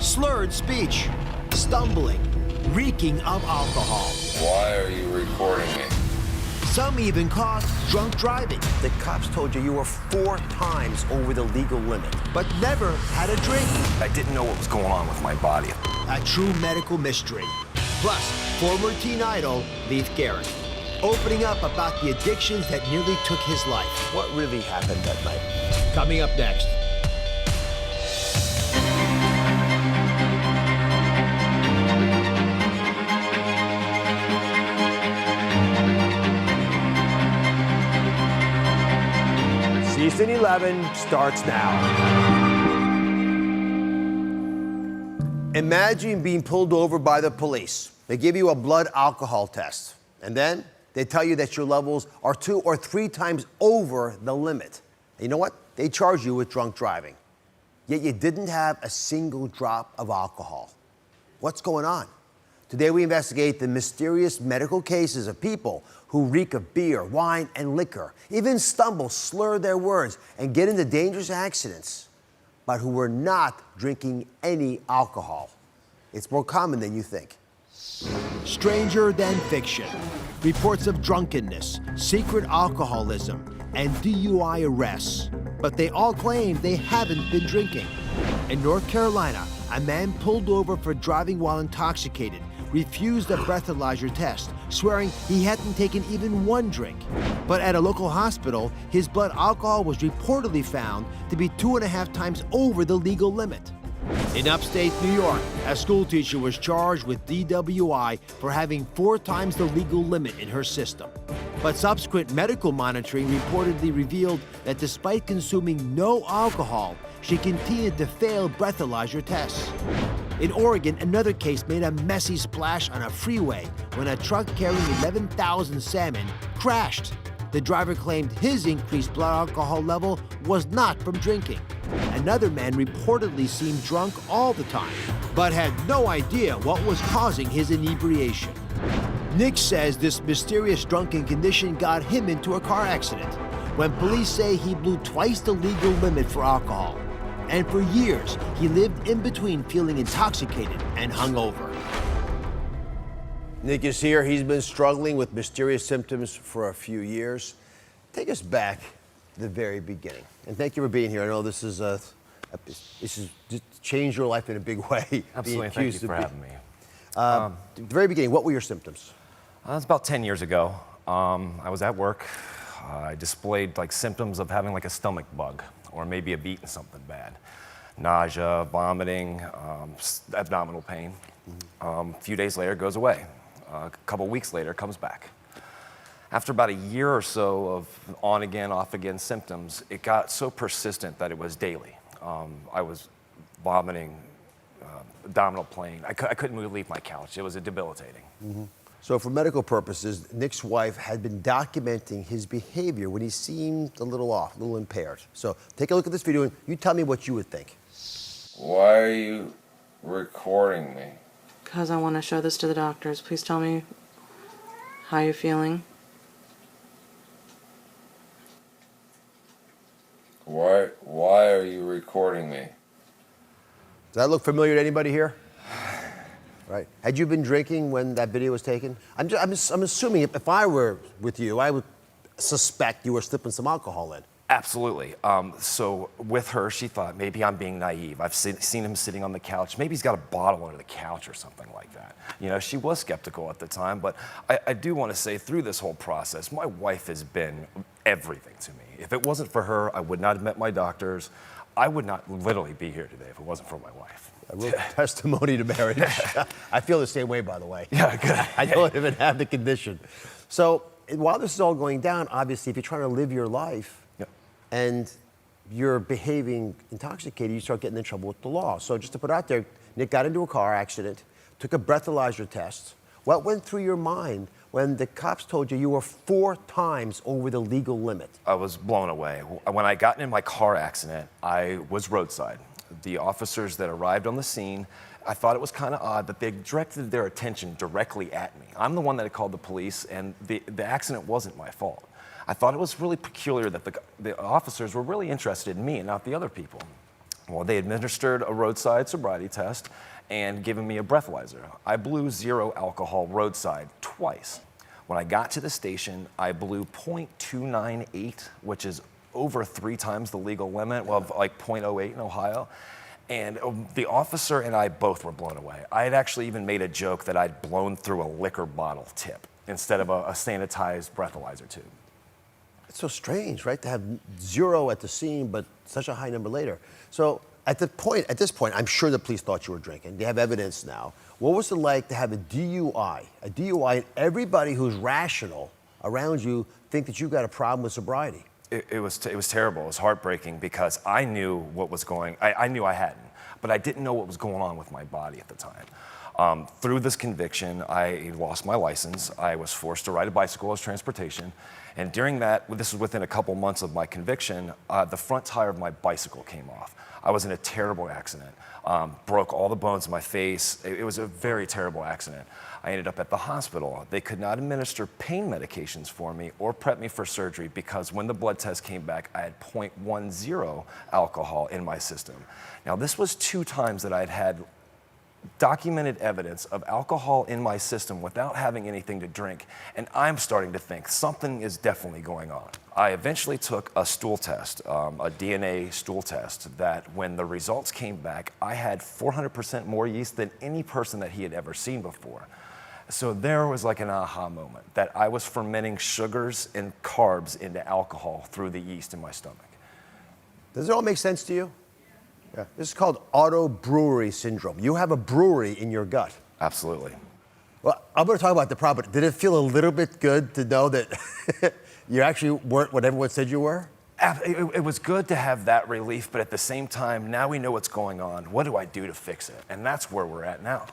slurred speech, stumbling, reeking of alcohol. Why are you recording me? Some even caused drunk driving, The cops told you you were 4 times over the legal limit. but never had a drink. I didn't know what was going on with my body. A true medical mystery. Plus, former teen idol Leif Garrett, opening up about the addictions that nearly took his life. What really happened that night? Coming up next. Season 11 starts now. Imagine being pulled over by the police. They give you a blood alcohol test, and then they tell you that your levels are 2 or 3 times over the limit. And you know what? They charge you with drunk driving. Yet you didn't have a single drop of alcohol. What's going on? Today we investigate the mysterious medical cases of people who reek of beer, wine, and liquor, even stumble, slur their words, and get into dangerous accidents, but who were not drinking any alcohol. It's more common than you think. Stranger than fiction. Reports of drunkenness, secret alcoholism, and DUI arrests. But they all claim they haven't been drinking. In North Carolina, a man pulled over for driving while intoxicated refused a breathalyzer test, swearing he hadn't taken even 1 drink. But at a local hospital, his blood alcohol was reportedly found to be 2.5 times over the legal limit. In upstate New York, a schoolteacher was charged with DWI for having 4 times the legal limit in her system. But subsequent medical monitoring reportedly revealed that despite consuming no alcohol, she continued to fail breathalyzer tests. In Oregon, another case made a messy splash on a freeway when a truck carrying 11,000 salmon crashed. The driver claimed his increased blood alcohol level was not from drinking. Another man reportedly seemed drunk all the time, but had no idea what was causing his inebriation. Nick says this mysterious drunken condition got him into a car accident, when police say he blew twice the legal limit for alcohol. And for years, he lived in between feeling intoxicated and hungover. Nick is here. He's been struggling with mysterious symptoms for a few years. Take us back to the very beginning. And thank you for being here. I know this is just changed your life in a big way. Absolutely. Thank you for having me. At the very beginning, what were your symptoms? That was about 10 years ago. I was at work. I displayed symptoms of having a stomach bug, or maybe I've eaten something bad. Nausea, vomiting, abdominal pain. A few days later, it goes away. A couple weeks later, it comes back. After about a year or so of on again, off again symptoms, it got so persistent that it was daily. I was vomiting, abdominal pain. I couldn't really leave my couch. It was debilitating. So for medical purposes, Nick's wife had been documenting his behavior when he seemed a little off, a little impaired. So take a look at this video and you tell me what you would think. Why are you recording me? Because I want to show this to the doctors. Please tell me how you're feeling. Why are you recording me? Does that look familiar to anybody here? Right. Had you been drinking when that video was taken? I'm assuming if I were with you, I would suspect you were slipping some alcohol in. Absolutely. So with her, she thought maybe I'm being naive. I've seen him sitting on the couch. Maybe he's got a bottle under the couch or something like that. You know, she was skeptical at the time, but I do want to say through this whole process, my wife has been everything to me. If it wasn't for her, I would not have met my doctors. I would not literally be here today if it wasn't for my wife. A real testimony to marriage. I feel the same way, by the way. Yeah, good. I don't even have the condition. So while this is all going down, obviously, if you're trying to live your life, and you're behaving intoxicated, you start getting in trouble with the law. So just to put out there, Nick got into a car accident, took a breathalyzer test. What went through your mind when the cops told you were 4 times over the legal limit? I was blown away. When I got in my car accident, I was roadside. The officers that arrived on the scene, I thought it was kind of odd that they directed their attention directly at me. I'm the one that had called the police, and the accident wasn't my fault. I thought it was really peculiar that the officers were really interested in me and not the other people. Well, they administered a roadside sobriety test and given me a breathalyzer. I blew 0 alcohol roadside twice. When I got to the station, I blew .298, which is over 3 times the legal limit of like .08 in Ohio. And the officer and I both were blown away. I had actually even made a joke that I'd blown through a liquor bottle tip instead of a sanitized breathalyzer tube. It's so strange, right? To have 0 at the scene, but such a high number later. So at this point, I'm sure the police thought you were drinking. They have evidence now. What was it like to have a DUI? A DUI, and everybody who's rational around you think that you got a problem with sobriety. It was terrible. It was heartbreaking because I knew what was I knew I hadn't, but I didn't know what was going on with my body at the time. Through this conviction, I lost my license. I was forced to ride a bicycle as transportation. And during that, this was within a couple months of my conviction, the front tire of my bicycle came off. I was in a terrible accident. Broke all the bones in my face. It was a very terrible accident. I ended up at the hospital. They could not administer pain medications for me or prep me for surgery because when the blood test came back, I had .10 alcohol in my system. Now, this was 2 times that I'd had documented evidence of alcohol in my system without having anything to drink, and I'm starting to think something is definitely going on. I eventually took a stool test, a DNA stool test, that when the results came back, I had 400% more yeast than any person that he had ever seen before. So there was like an aha moment that I was fermenting sugars and carbs into alcohol through the yeast in my stomach. Does it all make sense to you? Yeah. This is called auto-brewery syndrome. You have a brewery in your gut. Absolutely. Well, I'm going to talk about the problem. Did it feel a little bit good to know that you actually weren't what everyone said you were? It was good to have that relief, but at the same time, now we know what's going on. What do I do to fix it? And that's where we're at now.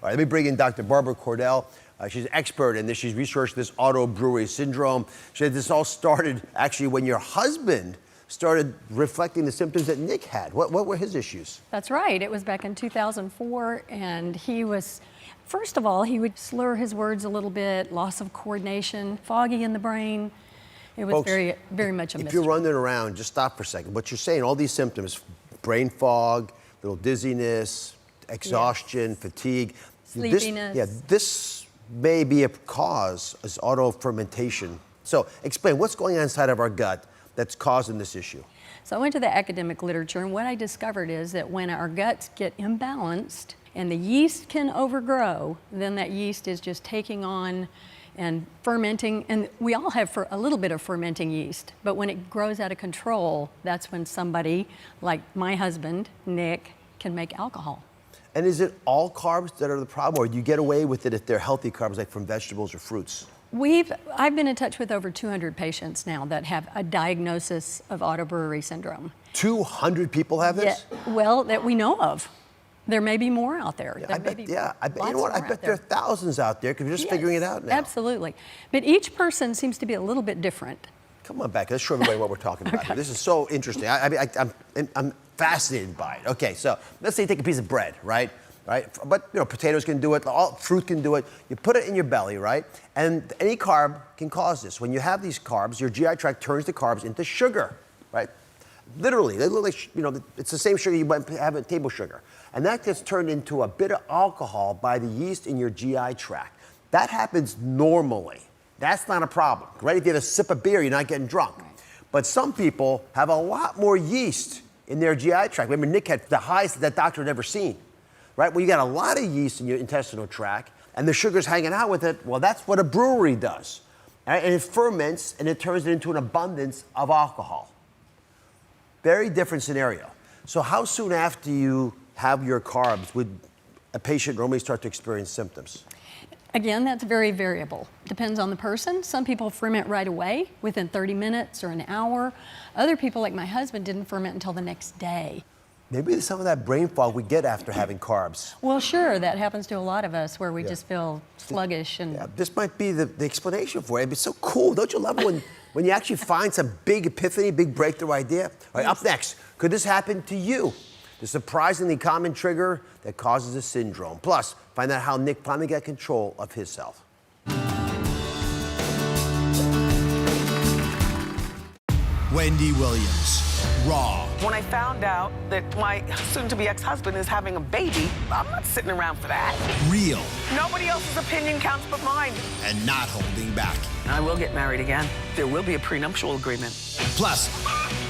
All right, let me bring in Dr. Barbara Cordell. She's an expert in this. She's researched this auto-brewery syndrome. She said this all started actually when your husband started reflecting the symptoms that Nick had. What were his issues? That's right. It was back in 2004, and he was, first of all, he would slur his words a little bit, loss of coordination, foggy in the brain. It was Folks, very much a if mystery. you're running around, just stop for a second. What you're saying, all these symptoms, brain fog, little dizziness, exhaustion, fatigue. Sleepiness. This may be a cause as auto-fermentation. So explain, what's going on inside of our gut that's causing this issue? So I went to the academic literature, and what I discovered is that when our guts get imbalanced and the yeast can overgrow, then that yeast is just taking on and fermenting, and we all have a little bit of fermenting yeast, but when it grows out of control, that's when somebody like my husband, Nick, can make alcohol. And is it all carbs that are the problem, or do you get away with it if they're healthy carbs like from vegetables or fruits? I've been in touch with over 200 patients now that have a diagnosis of auto-brewery syndrome. 200 people have this? Yeah, well, that we know of. There may be more out there. I bet you know what? I bet there are thousands out there because we're just figuring it out now. Absolutely. But each person seems to be a little bit different. Come on back. Let's show everybody what we're talking about. Okay. This is so interesting. I'm fascinated by it. Okay, so let's say you take a piece of bread, right? But potatoes can do it. All fruit can do it. You put it in your belly, right? And any carb can cause this. When you have these carbs, your GI tract turns the carbs into sugar, right? Literally, they look like, it's the same sugar you might have in table sugar. And that gets turned into a bit of alcohol by the yeast in your GI tract. That happens normally. That's not a problem, right? If you have a sip of beer, you're not getting drunk. But some people have a lot more yeast in their GI tract. Remember, Nick had the highest that doctor had ever seen, right? Well, you got a lot of yeast in your intestinal tract, and the sugar's hanging out with it. Well, that's what a brewery does. Right? And it ferments, and it turns it into an abundance of alcohol. Very different scenario. So how soon after you have your carbs would a patient normally start to experience symptoms? Again, that's very variable. Depends on the person. Some people ferment right away, within 30 minutes or an hour. Other people, like my husband, didn't ferment until the next day. Maybe some of that brain fog we get after having carbs. Well, sure, that happens to a lot of us where we just feel sluggish. And this might be the explanation for it. It's so cool. Don't you love it when you actually find some big epiphany, big breakthrough idea? All right, up next, could this happen to you? The surprisingly common trigger that causes a syndrome. Plus, find out how Nick finally got control of his health. Wendy Williams. raw. When I found out that my soon-to-be ex-husband is having a baby, I'm not sitting around for that. Real Nobody else's opinion counts but mine. and not holding back. I will get married again. There will be a prenuptial agreement. Plus,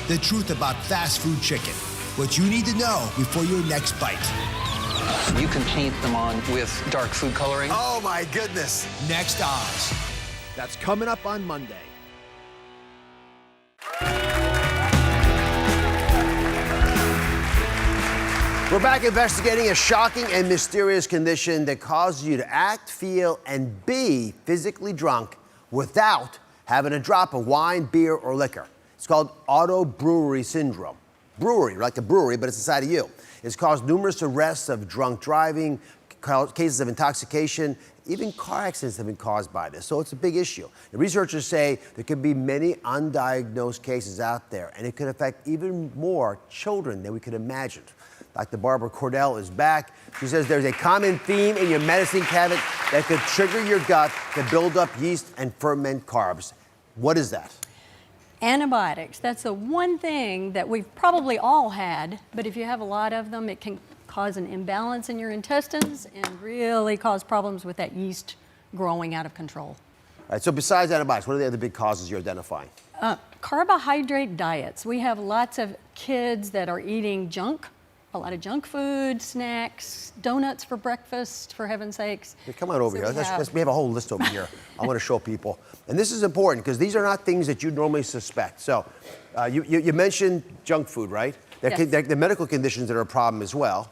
the truth about fast food chicken. What you need to know before your next bite. You can paint them on with dark food coloring. Oh my goodness. Next Oz. That's coming up on Monday. We're back investigating a shocking and mysterious condition that causes you to act, feel, and be physically drunk without having a drop of wine, beer, or liquor. It's called Auto-brewery syndrome. Brewery, like a brewery, but it's inside of you. It's caused numerous arrests of drunk driving, cases of intoxication, even car accidents have been caused by this, so it's a big issue. The researchers say there could be many undiagnosed cases out there, and it could affect even more children than we could imagine. Dr. Barbara Cordell is back. She says there's a common theme in your medicine cabinet that could trigger your gut to build up yeast and ferment carbs. What is that? Antibiotics. That's the one thing that we've probably all had, but if you have a lot of them, it can cause an imbalance in your intestines and really cause problems with that yeast growing out of control. All right, so besides antibiotics, what are the other big causes you're identifying? Carbohydrate diets. We have lots of kids that are eating junk, a lot of junk food, snacks, donuts for breakfast, for heaven's sakes. Hey, come on over So here. we We have a whole list over here. I want to show people. And this is important because these are not things that you normally suspect. So you mentioned junk food, right? Yes. The medical conditions that are a problem as well.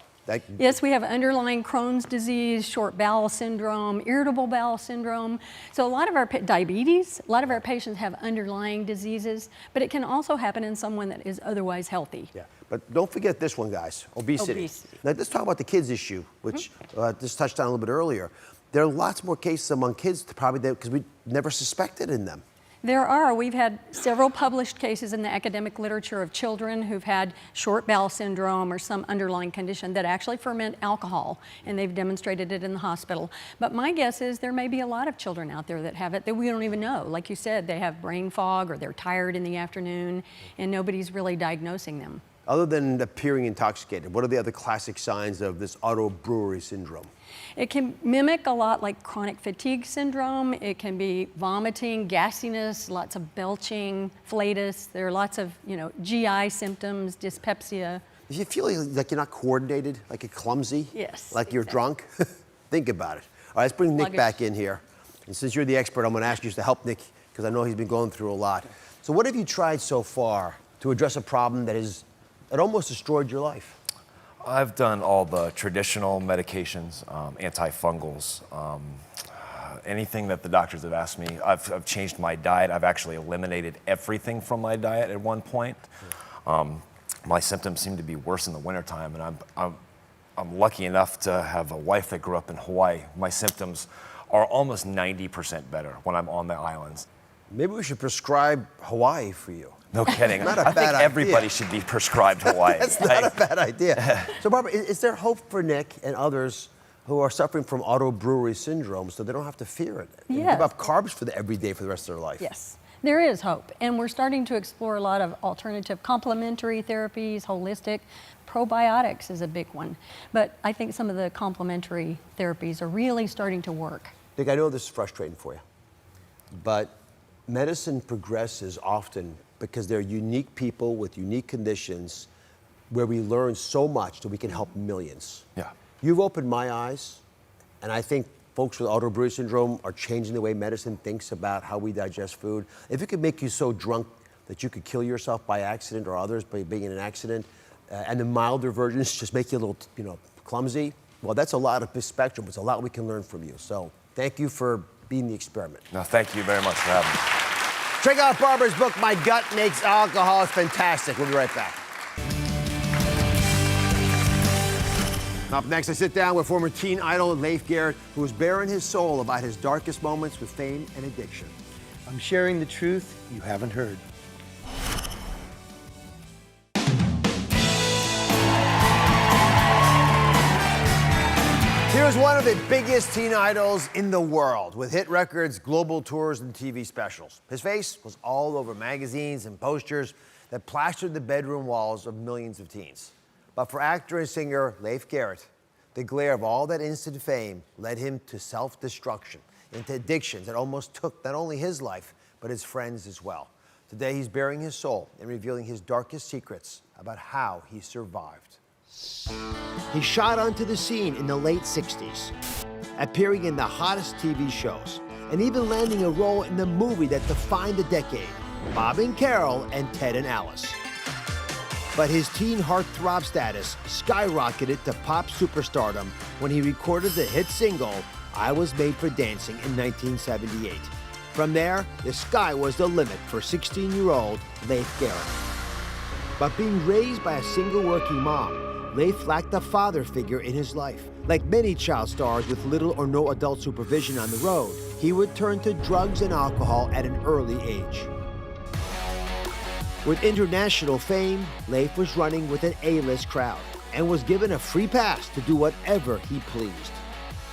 Yes, we have underlying Crohn's disease, short bowel syndrome, irritable bowel syndrome. So a lot of our diabetes, a lot of our patients have underlying diseases, but it can also happen in someone that is otherwise healthy. Yeah, but don't forget this one, guys, obesity. Now let's talk about the kids issue, which just touched on a little bit earlier. There are lots more cases among kids probably because we never suspected in them. There are. We've had several published cases in the academic literature of children who've had short bowel syndrome or some underlying condition that actually ferment alcohol, and they've demonstrated it in the hospital. But my guess is there may be a lot of children out there that have it that we don't even know. Like you said, they have brain fog or they're tired in the afternoon, and nobody's really diagnosing them. Other than appearing intoxicated, what are the other classic signs of this auto-brewery syndrome? It can mimic a lot like chronic fatigue syndrome. It can be vomiting, gassiness, lots of belching, flatus. There are lots of, GI symptoms, dyspepsia. If you feel like you're not coordinated, like you're clumsy, Yes, like you're drunk, think about it. All right, let's bring Nick back in here. And since you're the expert, I'm going to ask you to help Nick because I know he's been going through a lot. So what have you tried so far to address a problem that almost destroyed your life? I've done all the traditional medications, antifungals, anything that the doctors have asked me. I've changed my diet. I've actually eliminated everything from my diet at one point. My symptoms seem to be worse in the wintertime, and I'm lucky enough to have a wife that grew up in Hawaii. My symptoms are almost 90% better when I'm on the islands. Maybe we should prescribe Hawaii for you. No kidding. Not a I think bad idea. everybody should be prescribed Hawaii. That's not a bad idea. So, Barbara, is there hope for Nick and others who are suffering from auto-brewery syndrome so they don't have to fear it? And Yes. give up carbs every day for the rest of their life? Yes, there is hope. And we're starting to explore a lot of alternative complementary therapies, holistic. Probiotics is a big one. But I think some of the complementary therapies are really starting to work. Nick, I know this is frustrating for you, but medicine progresses often because they're unique people with unique conditions where we learn so much that we can help millions. Yeah. You've opened my eyes, and I think folks with auto-brewery syndrome are changing the way medicine thinks about how we digest food. If it could make you so drunk that you could kill yourself by accident or others by being in an accident, and the milder versions just make you a little, clumsy, well, that's a lot of this spectrum. It's a lot we can learn from you. So thank you for being the experiment. No, thank you very much for having me. Check out Barbara's book, My Gut Makes Alcohol. It's fantastic. We'll be right back. Up next, I sit down with former teen idol Leif Garrett, who is bearing his soul about his darkest moments with fame and addiction. I'm sharing the truth you haven't heard. Here's one of the biggest teen idols in the world, with hit records, global tours, and TV specials. His face was all over magazines and posters that plastered the bedroom walls of millions of teens. But for actor and singer Leif Garrett, the glare of all that instant fame led him to self-destruction, into addictions that almost took not only his life, but his friends as well. Today, he's bearing his soul and revealing his darkest secrets about how he survived. He shot onto the scene in the late 60s, appearing in the hottest TV shows, and even landing a role in the movie that defined the decade, Bob and Carol and Ted and Alice. But his teen heartthrob status skyrocketed to pop superstardom when he recorded the hit single, I Was Made for Dancing in 1978. From there, the sky was the limit for 16-year-old Leif Garrett. But being raised by a single working mom, Leif lacked a father figure in his life. Like many child stars with little or no adult supervision on the road, he would turn to drugs and alcohol at an early age. With international fame, Leif was running with an A-list crowd and was given a free pass to do whatever he pleased.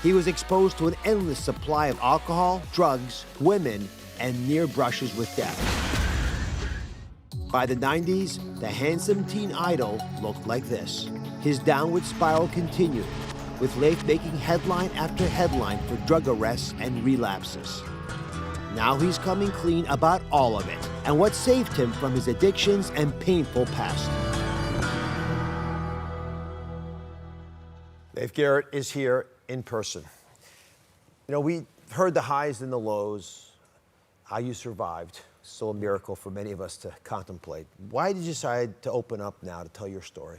He was exposed to an endless supply of alcohol, drugs, women, and near brushes with death. By the 90s, the handsome teen idol looked like this. His downward spiral continued, with Leif making headline after headline for drug arrests and relapses. Now he's coming clean about all of it and what saved him from his addictions and painful past. Leif Garrett is here in person. You know, we heard the highs and the lows, how you survived. Still a miracle for many of us to contemplate. Why did you decide to open up now to tell your story?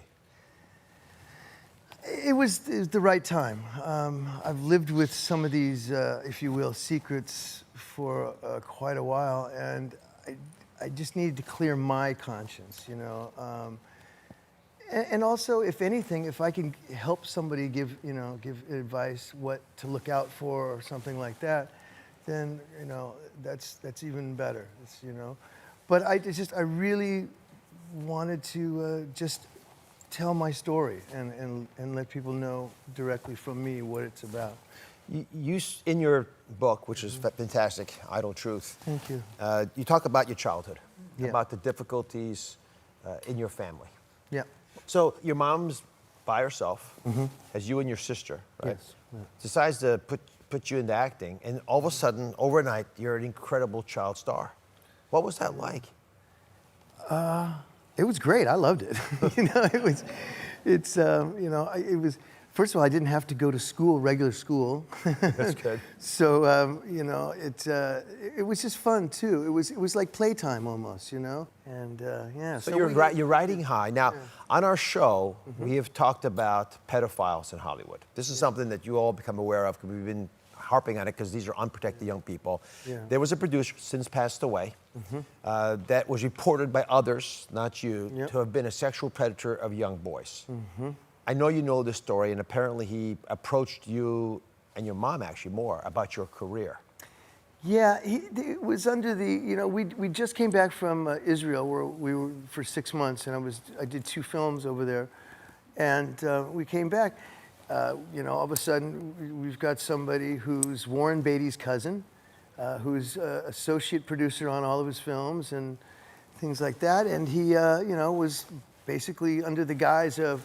It was the right time. I've lived with some of these, if you will, secrets for quite a while, and I just needed to clear my conscience, you know. And also, if anything, if I can help somebody give advice what to look out for or something like that, then that's even better. But I really wanted to just tell my story and let people know directly from me what it's about. You in your book, which is fantastic, Idle Truth. Thank you. You talk about your childhood, Yeah. about the difficulties in your family. Yeah. So your mom's by herself, as you and your sister, right? Yes. Yeah. Decides to put you into acting, and all of a sudden, overnight, you're an incredible child star. What was that like? It was great. I loved it. It was. First of all, I didn't have to go to school, regular school. That's good. So it was just fun too. It was like playtime almost, And yeah. So you're riding high. Now, on our show, we have talked about pedophiles in Hollywood. This is something that you all become aware of because we've been harping on it because these are unprotected young people. Yeah. There was a producer, since passed away, that was reported by others, not you, to have been a sexual predator of young boys. I know you know this story, and apparently he approached you and your mom actually more about your career. Yeah, it was under the, we just came back from Israel where we were for 6 months, and I did 2 films over there, and we came back. All of a sudden we've got somebody who's Warren Beatty's cousin, who's associate producer on all of his films and things like that, and he, was basically under the guise of,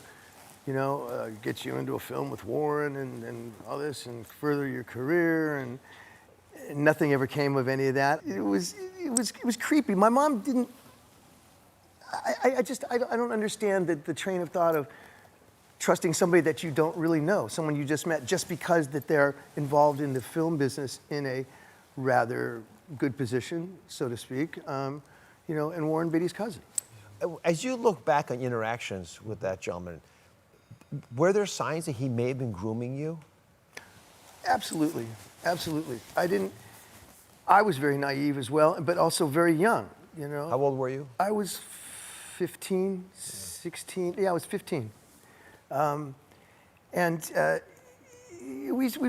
get you into a film with Warren and all this and further your career, and nothing ever came of any of that. It was creepy. My mom didn't. I don't understand the train of thought of trusting somebody that you don't really know, someone you just met, just because that they're involved in the film business in a rather good position, so to speak. And Warren Beatty's cousin. As you look back on interactions with that gentleman, were there signs that he may have been grooming you? Absolutely. I was very naive as well, but also very young, How old were you? I was 15, 16, I was 15. We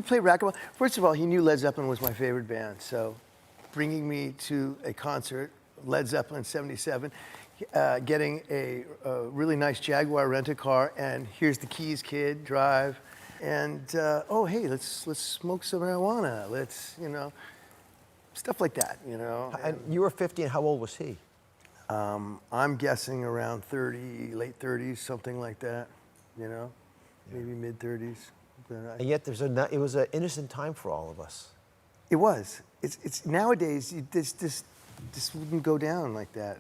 played racquetball. First of all, he knew Led Zeppelin was my favorite band, so bringing me to a concert, Led Zeppelin 77, getting a really nice Jaguar rent-a-car, and here's the keys, kid, drive. And, hey, let's smoke some marijuana. Let's, stuff like that, And you were 50, and how old was he? I'm guessing around 30, late 30s, something like that, maybe mid 30s. And yet it was an innocent time for all of us. It was. It's nowadays, this wouldn't go down like that,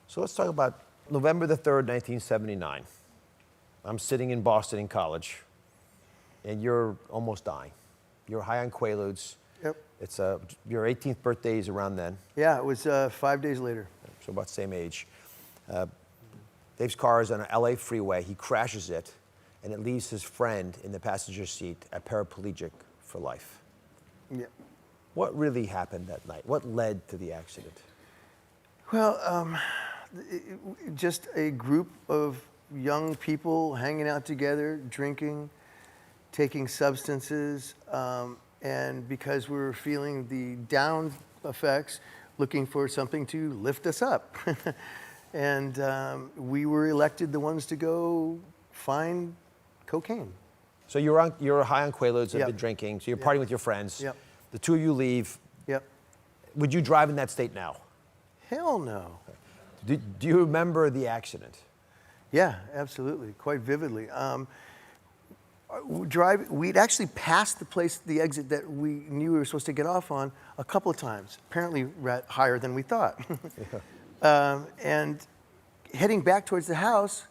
So let's talk about November the 3rd, 1979. I'm sitting in Boston in college, and you're almost dying. You're high on Quaaludes. Yep. It's your 18th birthday is around then. Yeah, it was 5 days later. So about the same age. Dave's car is on an LA freeway. He crashes it, and it leaves his friend in the passenger seat, a paraplegic for life. Yeah. What really happened that night? What led to the accident? Well, just a group of young people hanging out together, drinking, taking substances, and because we were feeling the down effects, looking for something to lift us up. And we were elected the ones to go find cocaine. So you're high on Quaaludes and Yep. been drinking, so you're partying with your friends. Yep. The two of you leave. Yep. Would you drive in that state now? Hell no. Do you remember the accident? Yeah, absolutely, quite vividly. We'd actually passed the exit that we knew we were supposed to get off on a couple of times, apparently higher than we thought. And heading back towards the house,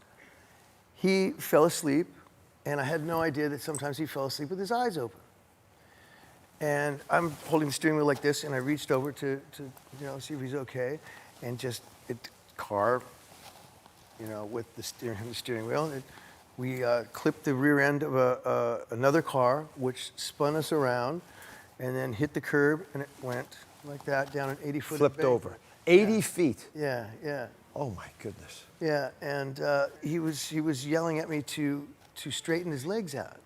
he fell asleep, and I had no idea that sometimes he fell asleep with his eyes open. And I'm holding the steering wheel like this, and I reached over to see if he's okay, and just car, with the steering wheel. We clipped the rear end of another car, which spun us around, and then hit the curb, and it went like that down an 80-foot Flipped bank. over. 80 feet. Yeah, yeah. Oh my goodness. Yeah, and he was yelling at me to straighten his legs out,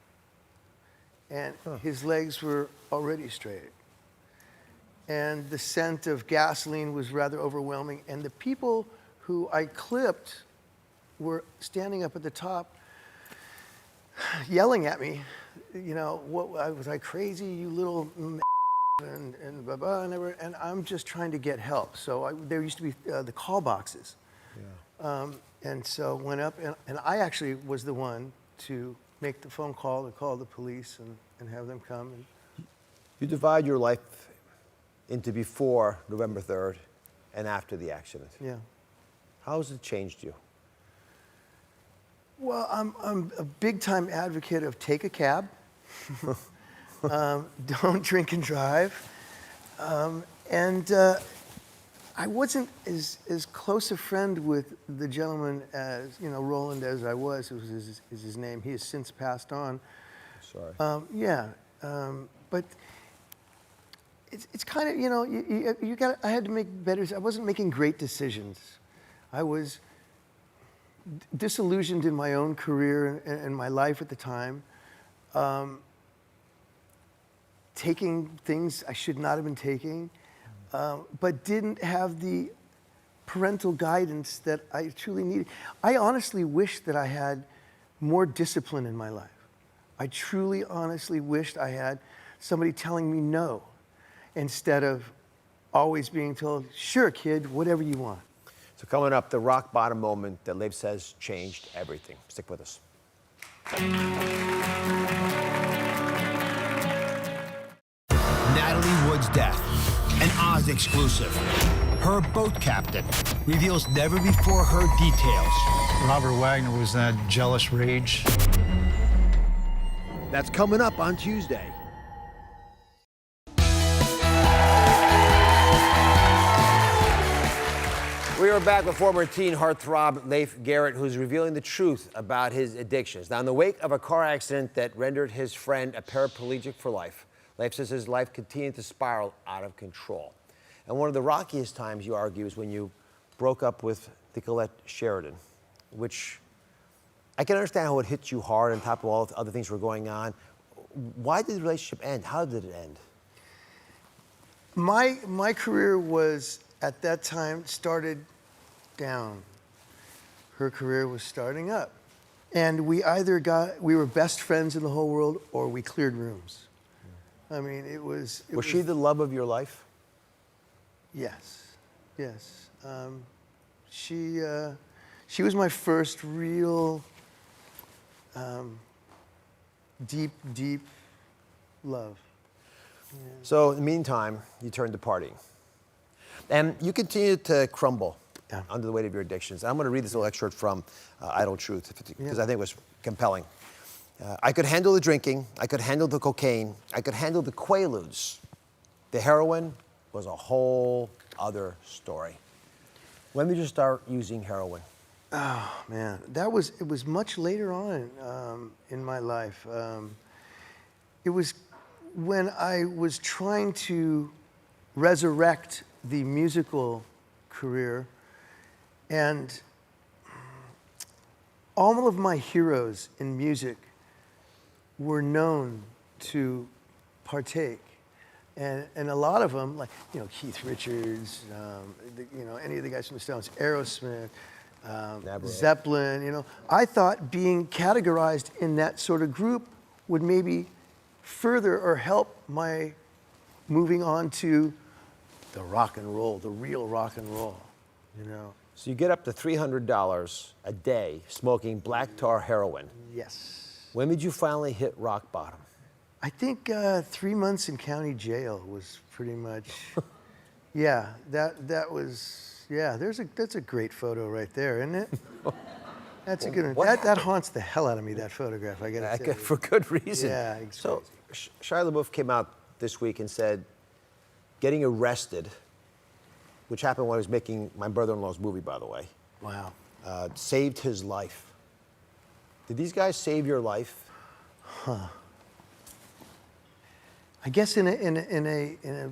and his legs were already straight. And the scent of gasoline was rather overwhelming, and the people who I clipped were standing up at the top, yelling at me. What was I crazy, you little and blah blah, and I'm just trying to get help. So there used to be the call boxes. Yeah. And so went up, and I actually was the one to make the phone call to call the police and have them come. You divide your life into before November 3rd and after the accident. Yeah. How has it changed you? Well, I'm a big-time advocate of take a cab. Don't drink and drive. I wasn't as close a friend with the gentleman as, Roland as I was. It was his name. He has since passed on. Sorry. Yeah. But it's kind of, you got. I had to make better. I wasn't making great decisions. I was disillusioned in my own career and my life at the time. Taking things I should not have been taking, but didn't have the parental guidance that I truly needed. I honestly wish that I had more discipline in my life. I truly, honestly wished I had somebody telling me no, instead of always being told, sure, kid, whatever you want. So coming up, the rock bottom moment that Leif says changed everything. Stick with us. Natalie Wood's death, an Oz exclusive. Her boat captain reveals never before heard details. Robert Wagner was that jealous rage. That's coming up on Tuesday. We are back with former teen heartthrob Leif Garrett, who's revealing the truth about his addictions. Now, in the wake of a car accident that rendered his friend a paraplegic for life, Leif says his life continued to spiral out of control. And one of the rockiest times, you argue, is when you broke up with Nicolette Sheridan, which I can understand how it hit you hard on top of all the other things were going on. Why did the relationship end? How did it end? My career was, at that time, started down. Her career was starting up. And we were best friends in the whole world, or we cleared rooms. I mean, it was... Was she the love of your life? Yes, yes. She was my first real deep love. So in the meantime, you turned to partying. And you continued to crumble under the weight of your addictions. I'm going to read this little excerpt from Idle Truth, because I think it was compelling. I could handle the drinking, I could handle the cocaine, I could handle the quaaludes. The heroin was a whole other story. When did you start using heroin? Oh man, it was much later on in my life. It was when I was trying to resurrect the musical career, and all of my heroes in music were known to partake. And a lot of them, like, Keith Richards, any of the guys from the Stones, Aerosmith, Zeppelin, I thought being categorized in that sort of group would maybe further or help my moving on to the rock and roll, the real rock and roll, So you get up to $300 a day smoking black tar heroin. Yes. When did you finally hit rock bottom? I think 3 months in county jail was pretty much, that was, that's a great photo right there, isn't it? That's a good one. That haunts the hell out of me, that photograph, I gotta tell you. For good reason. Yeah, So Shia LaBeouf came out this week and said, getting arrested, which happened when I was making my brother-in-law's movie, by the way. Wow. Saved his life. Did these guys save your life? Huh. I guess in a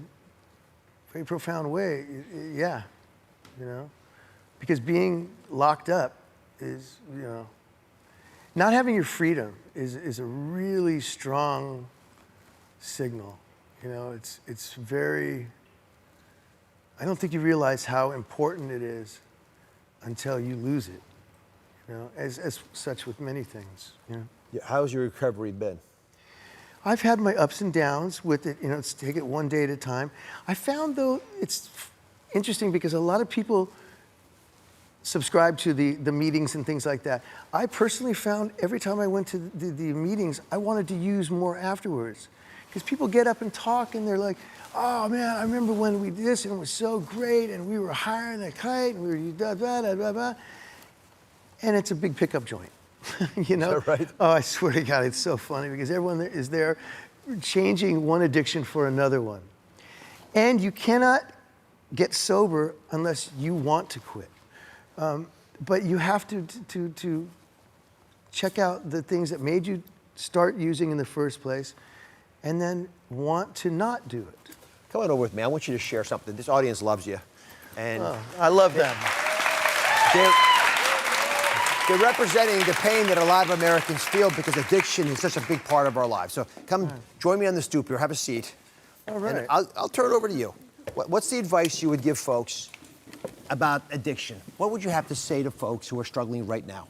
very profound way, yeah, because being locked up is, not having your freedom is a really strong signal. It's very, I don't think you realize how important it is until you lose it, as such with many things. How's your recovery been? I've had my ups and downs with it, take it one day at a time. I found, though, it's interesting because a lot of people subscribe to the meetings and things like that. I personally found every time I went to the meetings, I wanted to use more afterwards. Because people get up and talk and they're like, oh man, I remember when we did this and it was so great and we were hiring a kite and we were da da da da da. And it's a big pickup joint. Is that right? Oh, I swear to God, it's so funny because everyone is there changing one addiction for another one. And you cannot get sober unless you want to quit. But you have to check out the things that made you start using in the first place and then want to not do it. Come on over with me. I want you to share something. This audience loves you. And I love them. They're representing the pain that a lot of Americans feel because addiction is such a big part of our lives. So come join me on the stoop here. Have a seat. All right. And I'll turn it over to you. What's the advice you would give folks about addiction? What would you have to say to folks who are struggling right now?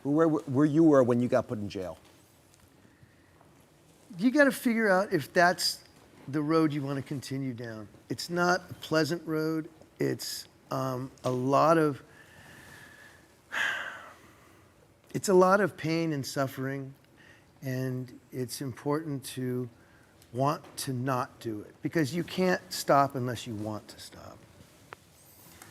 Where you were when you got put in jail? You got to figure out if that's the road you want to continue down. It's not a pleasant road. It's a lot of pain and suffering, and it's important to want to not do it because you can't stop unless you want to stop.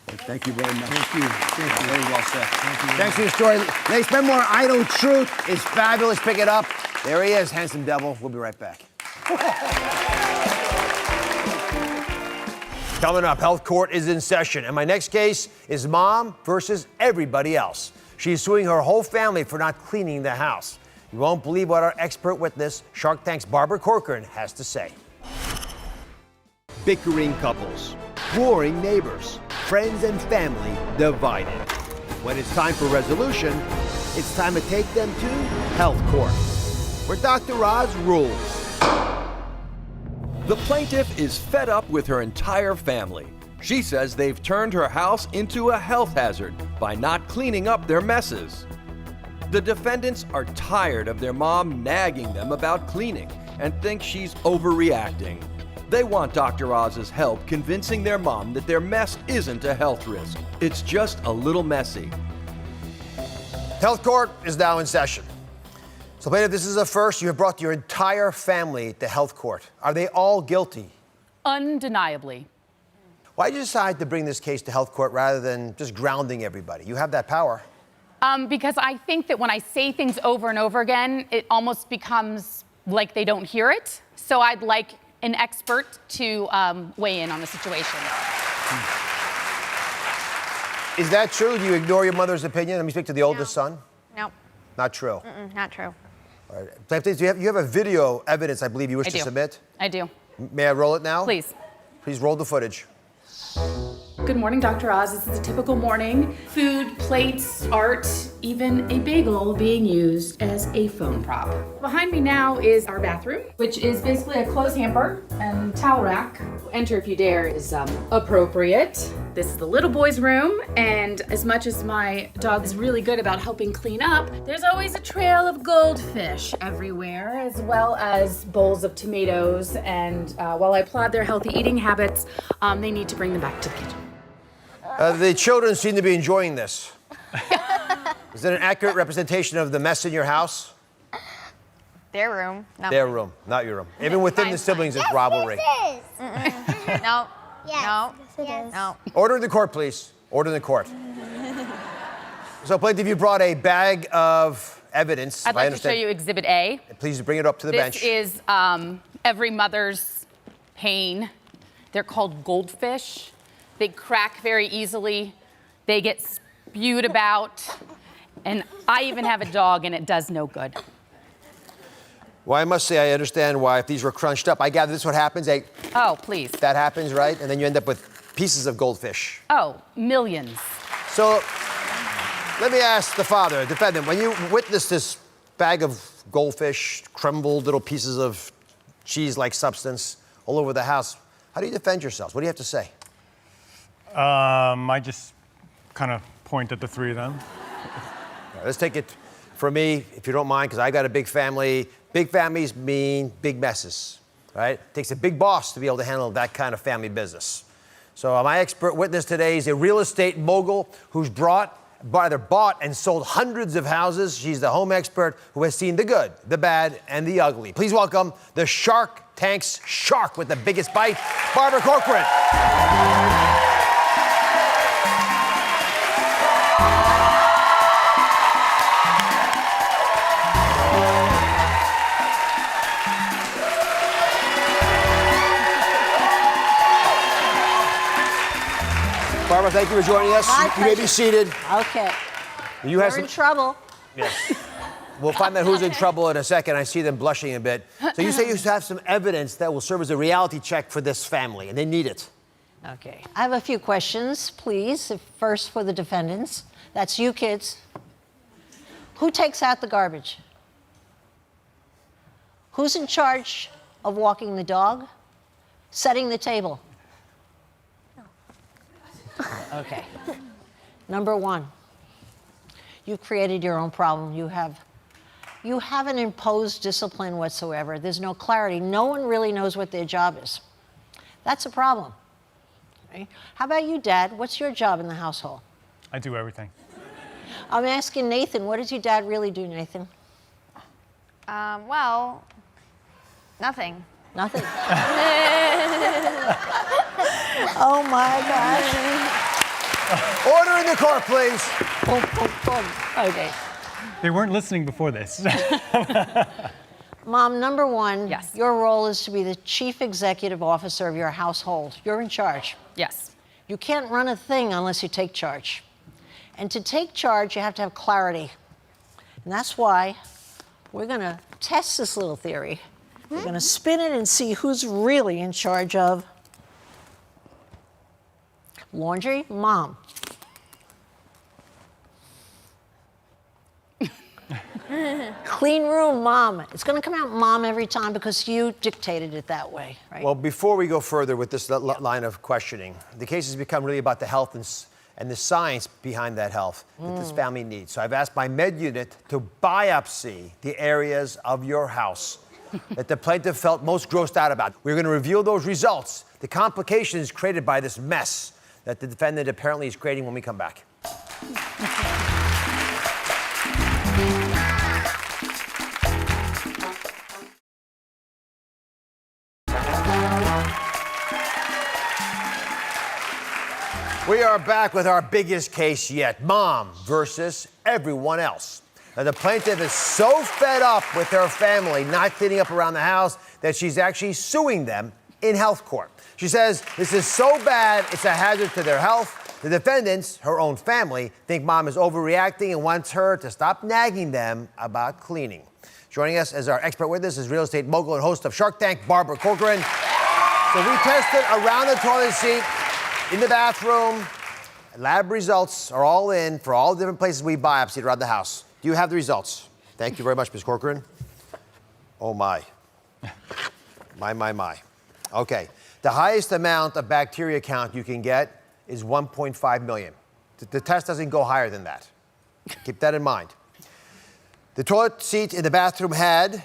Thank you very much. Thank you. Thank you. Very well said. Thank you. Thanks for your story. Ladies, spend more Idle Truth. It's fabulous. Pick it up. There he is, handsome devil. We'll be right back. Coming up, health court is in session, and my next case is mom versus everybody else. She's suing her whole family for not cleaning the house. You won't believe what our expert witness, Shark Tank's Barbara Corcoran, has to say. Bickering couples, warring neighbors, friends and family divided. When it's time for resolution, it's time to take them to health court, where Dr. Oz rules. The plaintiff is fed up with her entire family. She says they've turned her house into a health hazard by not cleaning up their messes. The defendants are tired of their mom nagging them about cleaning and think she's overreacting. They want Dr. Oz's help convincing their mom that their mess isn't a health risk. It's just a little messy. Health court is now in session. So, plaintiff, this is a first. You have brought your entire family to health court. Are they all guilty? Undeniably. Why did you decide to bring this case to health court rather than just grounding everybody? You have that power. Because I think that when I say things over and over again, it almost becomes like they don't hear it. So I'd like an expert to weigh in on the situation. Is that true? Do you ignore your mother's opinion? Let me speak to the oldest son. No. Not true. Not true. All right. You have a video evidence, I believe, you wish to submit? I do. May I roll it now? Please. Please roll the footage. Good morning, Dr. Oz. This is a typical morning. Food, plates, art, even a bagel being used as a phone prop. Behind me now is our bathroom, which is basically a clothes hamper and towel rack. Enter if you dare is appropriate. This is the little boy's room, and as much as my dog is really good about helping clean up, there's always a trail of goldfish everywhere, as well as bowls of tomatoes. And while I applaud their healthy eating habits, they need to bring them back to the kitchen. The children seem to be enjoying this. Is that an accurate representation of the mess in your house? Their room. Not Their mine. room, not your room. Even within the siblings, it's rivalry. No. Yes. No. Yes. No. Order in the court, please. Order in the court. So, plaintiff, you brought a bag of evidence. I'd like to show you Exhibit A. Please bring it up to the bench. This is every mother's pain. They're called goldfish. They crack very easily. They get spewed about. And I even have a dog, and it does no good. Well, I must say I understand why if these were crunched up. I gather this is what happens. Oh, please. That happens, right? And then you end up with pieces of goldfish. Oh, millions. So let me ask the father, defendant, when you witnessed this bag of goldfish, crumbled little pieces of cheese-like substance all over the house, how do you defend yourselves? What do you have to say? I just kind of point at the three of them. Right, let's take it from me, if you don't mind, because I got a big family. Big families mean big messes, right? It takes a big boss to be able to handle that kind of family business. So my expert witness today is a real estate mogul who's either bought and sold hundreds of houses. She's the home expert who has seen the good, the bad, and the ugly. Please welcome the Shark Tank's shark with the biggest bite, Barbara Corcoran. Barbara, thank you for joining us. You may be seated. Okay. We're in trouble. Yes. We'll find out who's in trouble in a second. I see them blushing a bit. So you say you have some evidence that will serve as a reality check for this family, and they need it. Okay. I have a few questions, please. First for the defendants. That's you kids. Who takes out the garbage? Who's in charge of walking the dog? Setting the table? Okay. Number one, you've created your own problem. You haven't imposed discipline whatsoever. There's no clarity. No one really knows what their job is. That's a problem. Okay? How about you, Dad? What's your job in the household? I do everything. I'm asking Nathan, what does your dad really do, Nathan? Well, nothing. Nothing. Oh my gosh. Order in the court, please. Okay. They weren't listening before this. Mom, number one, yes. Your role is to be the chief executive officer of your household. You're in charge. Yes. You can't run a thing unless you take charge. And to take charge, you have to have clarity. And that's why we're going to test this little theory. We're going to spin it and see who's really in charge of laundry. Mom. Clean room, Mom. It's going to come out Mom every time because you dictated it that way, right? Well, before we go further with this line of questioning, the case has become really about the health and the science behind that health that this family needs. So I've asked my med unit to biopsy the areas of your house that the plaintiff felt most grossed out about. We're going to reveal those results, the complications created by this mess that the defendant apparently is creating when we come back. We are back with our biggest case yet, Mom versus everyone else. Now, the plaintiff is so fed up with her family not cleaning up around the house that she's actually suing them in health court. She says this is so bad, it's a hazard to their health. The defendants, her own family, think Mom is overreacting and wants her to stop nagging them about cleaning. Joining us as our expert witness is real estate mogul and host of Shark Tank, Barbara Corcoran. So we tested around the toilet seat, in the bathroom. Lab results are all in for all the different places we biopsied around the house. Do you have the results? Thank you very much, Ms. Corcoran. Oh, my. My. Okay. The highest amount of bacteria count you can get is 1.5 million. The test doesn't go higher than that. Keep that in mind. The toilet seat in the bathroom had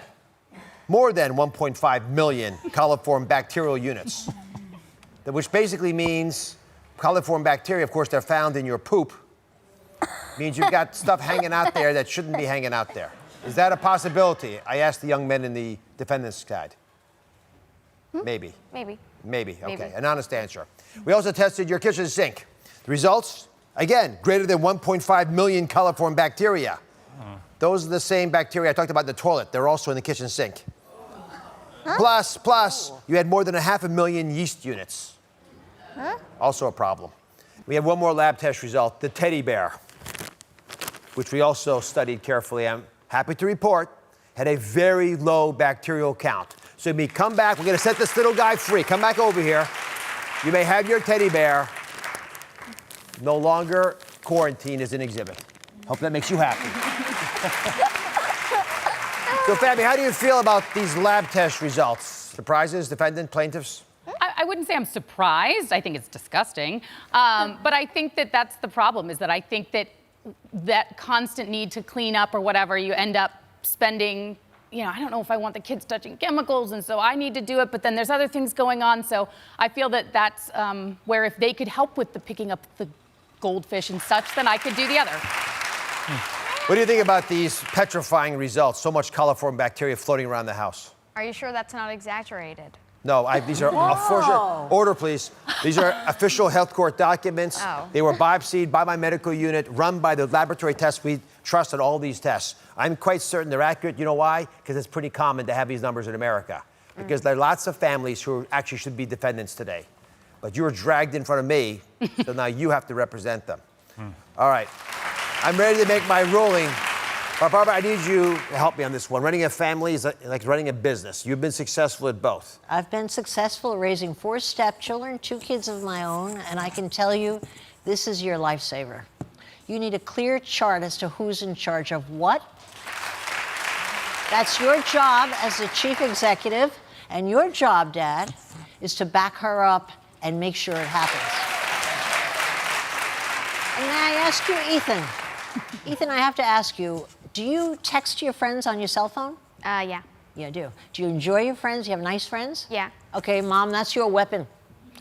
more than 1.5 million coliform bacterial units, which basically means coliform bacteria, of course, they're found in your poop. Means you've got stuff hanging out there that shouldn't be hanging out there. Is that a possibility? I asked the young men in the defendant's side. Maybe. Maybe. Okay, an honest answer. We also tested your kitchen sink. The results, again, greater than 1.5 million coliform bacteria. Those are the same bacteria I talked about in the toilet. They're also in the kitchen sink. Plus, you had more than 500,000 yeast units. Also a problem. We have one more lab test result, the teddy bear, which we also studied carefully. I'm happy to report had a very low bacterial count. So when we come back, we're going to set this little guy free. Come back over here. You may have your teddy bear. No longer quarantine as an exhibit. Hope that makes you happy. So, Fabi, how do you feel about these lab test results? Surprises, defendant, plaintiffs? I wouldn't say I'm surprised. I think it's disgusting. But I think that that's the problem, is that I think that constant need to clean up or whatever, you end up spending, I don't know if I want the kids touching chemicals, and so I need to do it, but then there's other things going on. So I feel that that's where if they could help with the picking up the goldfish and such, then I could do the other. What do you think about these petrifying results? So much coliform bacteria floating around the house. Are you sure that's not exaggerated? No, these are official. Order, please. These are official health court documents. Oh. They were biopsied by my medical unit, run by the laboratory tests. We trusted all these tests. I'm quite certain they're accurate. You know why? Because it's pretty common to have these numbers in America. Because there are lots of families who actually should be defendants today. But you were dragged in front of me, so now you have to represent them. All right. I'm ready to make my ruling. But Barbara, I need you to help me on this one. Running a family is like running a business. You've been successful at both. I've been successful at raising 4 stepchildren, 2 kids of my own, and I can tell you, this is your lifesaver. You need a clear chart as to who's in charge of what. That's your job as the chief executive, and your job, Dad, is to back her up and make sure it happens. And may I ask you, Ethan? Ethan, I have to ask you, do you text your friends on your cell phone? Yeah. Yeah, I do. Do you enjoy your friends? You have nice friends? Yeah. Okay, Mom, that's your weapon.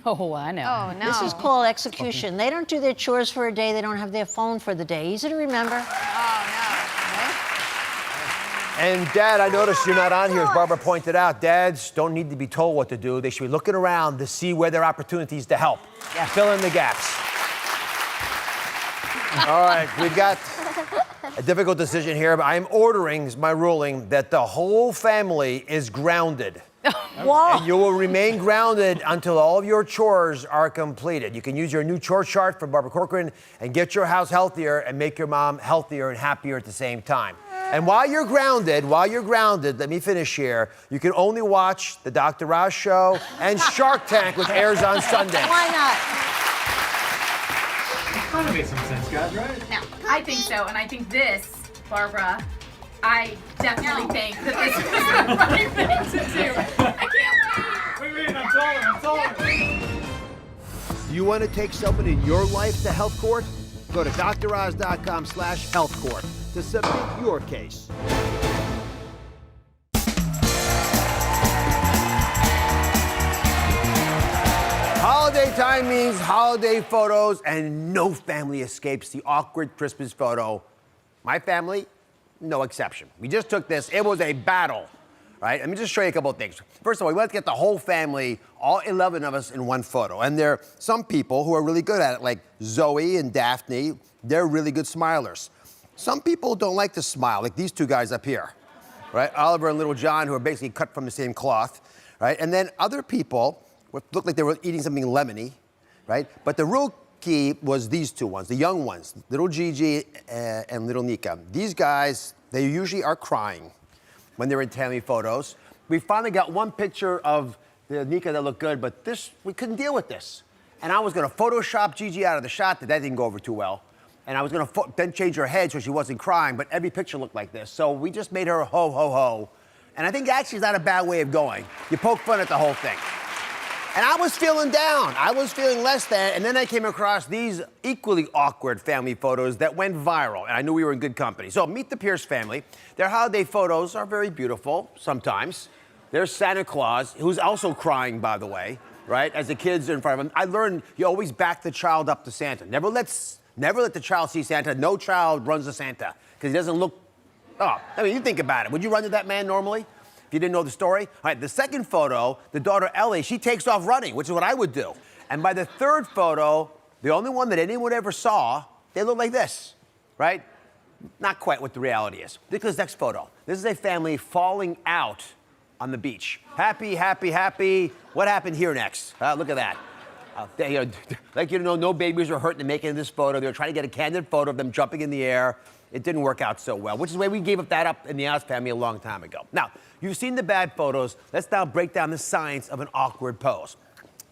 Oh, I know. Oh, no. This is called execution. They don't do their chores for a day. They don't have their phone for the day. Easy to remember. And Dad, I noticed you're not on here, as Barbara pointed out. Dads don't need to be told what to do. They should be looking around to see where there are opportunities to help. Yeah. Fill in the gaps. All right, we've got a difficult decision here, but I'm ordering, this is my ruling, that the whole family is grounded. Whoa. And you will remain grounded until all of your chores are completed. You can use your new chore chart from Barbara Corcoran and get your house healthier and make your mom healthier and happier at the same time. And while you're grounded, let me finish here, you can only watch the Dr. Oz show and Shark Tank, which airs on Sunday. Why not? It kind of makes some sense, guys, right? No, I think so, and I think this, Barbara, I definitely think that this is the right thing to do. I can't wait. Wait, I'm telling. Do you want to take someone in your life to health court? Go to droz.com/health court to submit your case. time means holiday photos, and no family escapes the awkward Christmas photo. My family, no exception. We just took this. It was a battle, right? Let me just show you a couple of things. First of all, we wanted to get the whole family, all 11 of us, in one photo. And there are some people who are really good at it, like Zoe and Daphne. They're really good smilers. Some people don't like to smile, like these two guys up here, right? Oliver and Little John, who are basically cut from the same cloth, right? And then other people looked like they were eating something lemony, right? But the real key was these two ones, the young ones, little Gigi and little Nika. These guys, they usually are crying when they're in family photos. We finally got one picture of the Nika that looked good, but we couldn't deal with this. And I was gonna Photoshop Gigi out of the shot, that didn't go over too well. And I was gonna then change her head so she wasn't crying, but every picture looked like this. So we just made her ho, ho, ho. And I think actually it's not a bad way of going. You poke fun at the whole thing. And I was feeling down. I was feeling less than, and then I came across these equally awkward family photos that went viral, and I knew we were in good company. So meet the Pierce family. Their holiday photos are very beautiful, sometimes. There's Santa Claus, who's also crying, by the way, right? As the kids are in front of him. I learned you always back the child up to Santa. Never let the child see Santa. No child runs to Santa, because he doesn't look, I mean, you think about it. Would you run to that man normally? If you didn't know the story. All right, the second photo, the daughter Ellie, she takes off running, which is what I would do. And by the third photo, the only one that anyone ever saw, they look like this, right? Not quite what the reality is. Look at this next photo. This is a family falling out on the beach. Happy, happy, happy. What happened here next? Look at that. Like you know, no babies were hurt in the making of this photo. They were trying to get a candid photo of them jumping in the air. It didn't work out so well, which is why we gave up that up in the Oz family a long time ago. Now, you've seen the bad photos. Let's now break down the science of an awkward pose.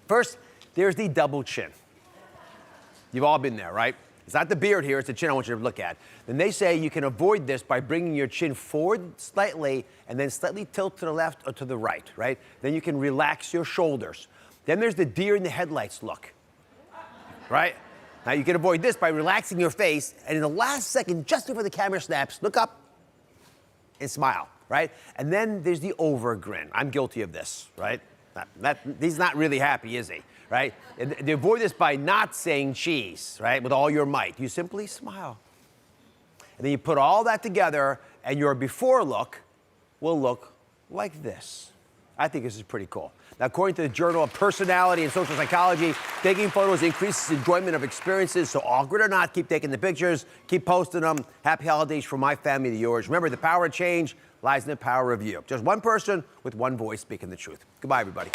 First, there's the double chin. You've all been there, right? It's not the beard here, it's the chin I want you to look at. Then they say you can avoid this by bringing your chin forward slightly and then slightly tilt to the left or to the right, right? Then you can relax your shoulders. Then there's the deer in the headlights look, right? Now, you can avoid this by relaxing your face, and in the last second, just before the camera snaps, look up and smile, right? And then there's the over grin. I'm guilty of this, right? He's not really happy, is he, right? And you avoid this by not saying cheese, right, with all your might. You simply smile. And then you put all that together, and your before look will look like this. I think this is pretty cool. Now, according to the Journal of Personality and Social Psychology, taking photos increases enjoyment of experiences. So awkward or not, keep taking the pictures, keep posting them. Happy holidays from my family to yours. Remember, the power of change lies in the power of you. Just one person with one voice speaking the truth. Goodbye, everybody.